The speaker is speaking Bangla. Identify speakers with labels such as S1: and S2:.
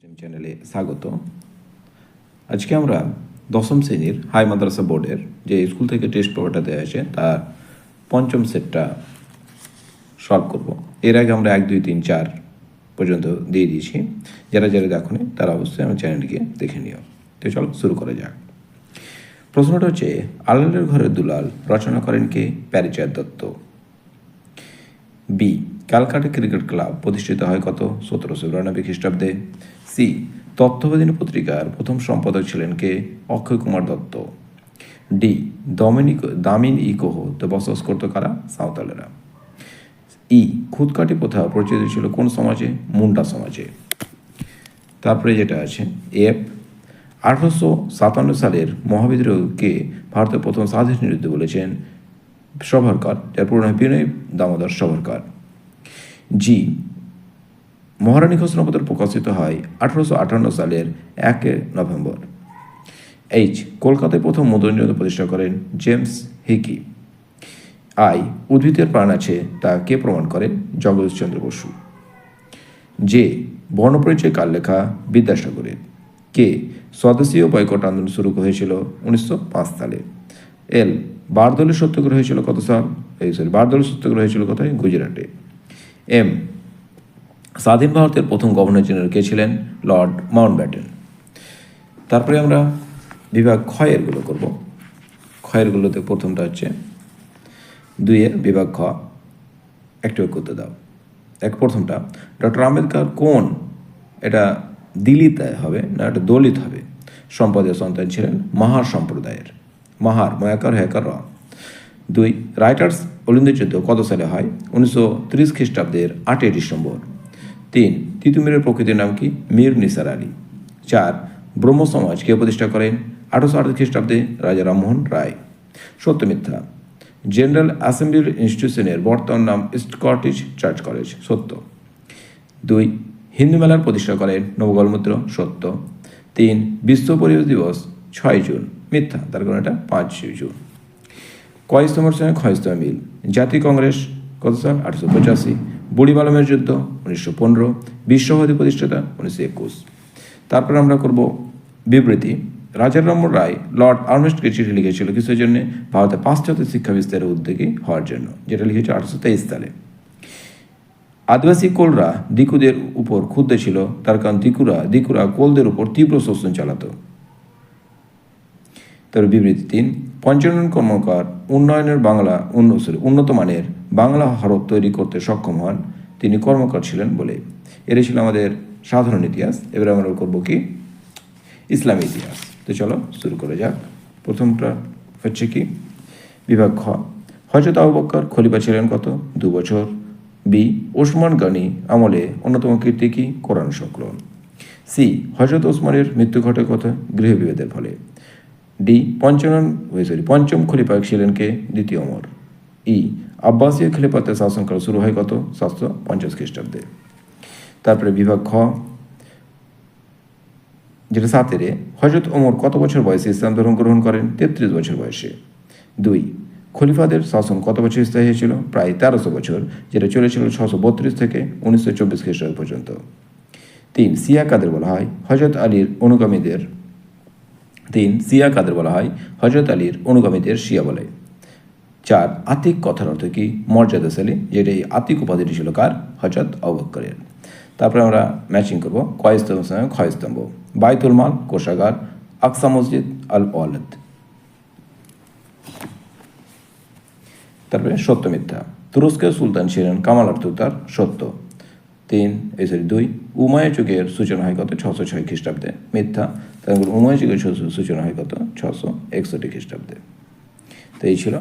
S1: চ্যানেলে স্বাগত। আজকে আমরা দশম শ্রেণীর হাই মাদ্রাসা বোর্ডের যে স্কুল থেকে টেস্ট পেপারটা দেওয়া হয়েছে তার পঞ্চম সেটটা সলভ করব। এর আগে আমরা 1, 2, 3, 4 পর্যন্ত দিয়ে দিয়েছি। যারা যারা দেখোনি তারা অবশ্যই আমার চ্যানেলটিকে দেখে নিও। তো চলো শুরু করা যাক। প্রশ্নটা হচ্ছে, আলালের ঘরের দুলাল রচনা করেন কে? Pyarichand Dutta. B, Calcutta Cricket Club প্রতিষ্ঠিত হয় কত? 1792 খ্রিস্টাব্দে। সি, তথ্যবাদিনী পত্রিকার প্রথম সম্পাদক ছিলেন কে? অক্ষয় কুমার দত্ত। ডি, দামিন ই কোহতে বসবাস করত কারা? সাঁওতালেরা। ই, খুদকাটি প্রথা প্রচলিত ছিল কোন সমাজে? মুন্ডা সমাজে। তারপরে যেটা আছে এফ, 1857 সালের মহাবিদ্রোহকে ভারতের প্রথম স্বাধীন যুদ্ধ বলেছেন সাভারকর, যার পুরো নাম বিনয় দামোদর সাভারকর। জি, মহারানী ঘোষণাপত্র প্রকাশিত হয় 1858 সালের 1 নভেম্বর। এইচ, কলকাতায় প্রথম মধুরঞ্জন প্রতিষ্ঠা করেন জেমস হিকি। আই, উদ্ভিদের প্রাণ আছে তা কে প্রমাণ করেন? জগদীশচন্দ্র বসু। জে, বর্ণপরিচয় কার লেখা? বিদ্যাসাগরের। কে, স্বদেশীয় বয়কট আন্দোলন শুরু হয়েছিল 1905 সালে। এল, বারদৌলির সত্যাগ্রহ হয়েছিল কত সাল? বারদৌলির সত্যাগ্রহ হয়েছিল কোথায়? গুজরাটে। এম, স্বাধীন ভারতের প্রথম গভর্নর জেনারেল কে ছিলেন? Lord Mountbatten. তারপরে আমরা বিভাগ ক্ষয়েরগুলো করব। ক্ষয়েরগুলোতে প্রথমটা হচ্ছে 2 বিভাগ খ, একটু করতে দাও। প্রথমটা, ডক্টর আম্বেদকর কোন, এটা দিলিতে হবে না এটা দলিত হবে, সম্প্রদায়ের সন্তান ছিলেন? মাহার সম্প্রদায়ের। মাহার ময়াকার হ্যাকার র। 2, রাইটার্স অলিন্দ যুদ্ধ কত সালে হয়? 1930 খ্রিস্টাব্দের 8 ডিসেম্বর। 3, তিতুমিরের প্রকৃতির নাম কি? মীর নিসার আলী। 4, ব্রহ্ম সমাজ কে প্রতিষ্ঠা করেন? 1838 খ্রিস্টাব্দে রাজা রামমোহন রায়। সত্য মিথ্যা? জেনারেল অ্যাসেম্বলি ইনস্টিটিউশনের বর্তমান নাম স্কটিশ চার্চ কলেজ। সত্য। 2, হিন্দু মেলার প্রতিষ্ঠা করেন নবগোপাল মিত্র। সত্য। 3, বিশ্ব পরিবেশ দিবস 6 জুন। মিথ্যা, তার কারণ এটা 5 জুন। কয়স্তমের সঙ্গে ক্ষয়স্তম মিল? জাতীয় কংগ্রেস কত সাল? 1885। বুড়িবালমের যুদ্ধ 1915। বিশ্বভারতী প্রতিষ্ঠাতা 1921। তারপর আমরা করব বিবৃতি। রাজা রামমোহন রায় লর্ড আর্মস্টকে চিঠি লিখেছিল কিসের জন্য? ভারতে পাশ্চাত্য শিক্ষা বিস্তারের উদ্যোগী হওয়ার জন্য, যেটা লিখেছে 1823 সালে। আদিবাসী কোলরা দিকুদের উপর ক্ষুব্ধ ছিল, তার কারণ দিকুরা কোলদের উপর তীব্র শোষণ চালাতো। তার বিবৃতি 3, পঞ্চানন কর্মকার উন্নত মানের বাংলা হরফ তৈরি করতে সক্ষম হন, তিনি কর্মকার ছিলেন বলে। এটাই ছিল আমাদের সাধারণ ইতিহাস। এবার আমরা করব কি? ইসলামী ইতিহাস। তো চলো শুরু করে যাক। প্রথমটা হচ্ছে কি? বিভাগ খ, হযরত আবু বকর খলিফা ছিলেন কত? 2 বছর। বি, ওসমান গনি আমলে অন্যতম কীর্তি কি? কোরআন সংকলন। সি, হযরত ওসমানের মৃত্যু ঘটে কত? গৃহবিভেদের ফলে। ডি, পঞ্চম খলিফা ছিলেন কে? দ্বিতীয় ওমর। ই, আব্বাসীয় খলিফাতে শাসনকাল শুরু হয় কত? 750 খ্রিস্টাব্দে। তারপরে বিভাগ খ, যেটা 7 হযরত ওমর কত বছর বয়সে ইসলাম ধর্ম গ্রহণ করেন? 33 বছর বয়সে। 2, খলিফাদের শাসন কত বছর স্থায়ী হয়েছিল? প্রায় 1300 বছর, যেটা চলেছিল 632 থেকে 1924 খ্রিস্টাব্দ পর্যন্ত। 3, শিয়া কাদের বলা হয়? হযরত আলীর অনুগামীদের। 3, শিয়া কাদের বলা হয়? হযরত আলীর অনুগামীদের শিয়া বলে। 4, আতিক কথার অর্থ কি? মর্যাদাশালী, যেটা এই আতিক উপাধিটি ছিল কার? হযরত আবু বকরের। তারপরে আমরা ম্যাচিং করব কয়স্তম্ভের সঙ্গে ক্ষয়স্তম্ভ। বাইতুল মাল কোষাগার, আকসা মসজিদ, আল ওয়ালাদ। তারপরে সত্য মিথ্যা? তুরস্কের সুলতান ছিলেন কামাল আতাতুর্ক। সত্য। 2, উমাইয়া যুগের সূচনা হয় কত? 606 খ্রিস্টাব্দে। মিথ্যা, তারপর উমাইয়া যুগের সূচনা হয় কত? 661 খ্রিস্টাব্দে। তো এই ছিল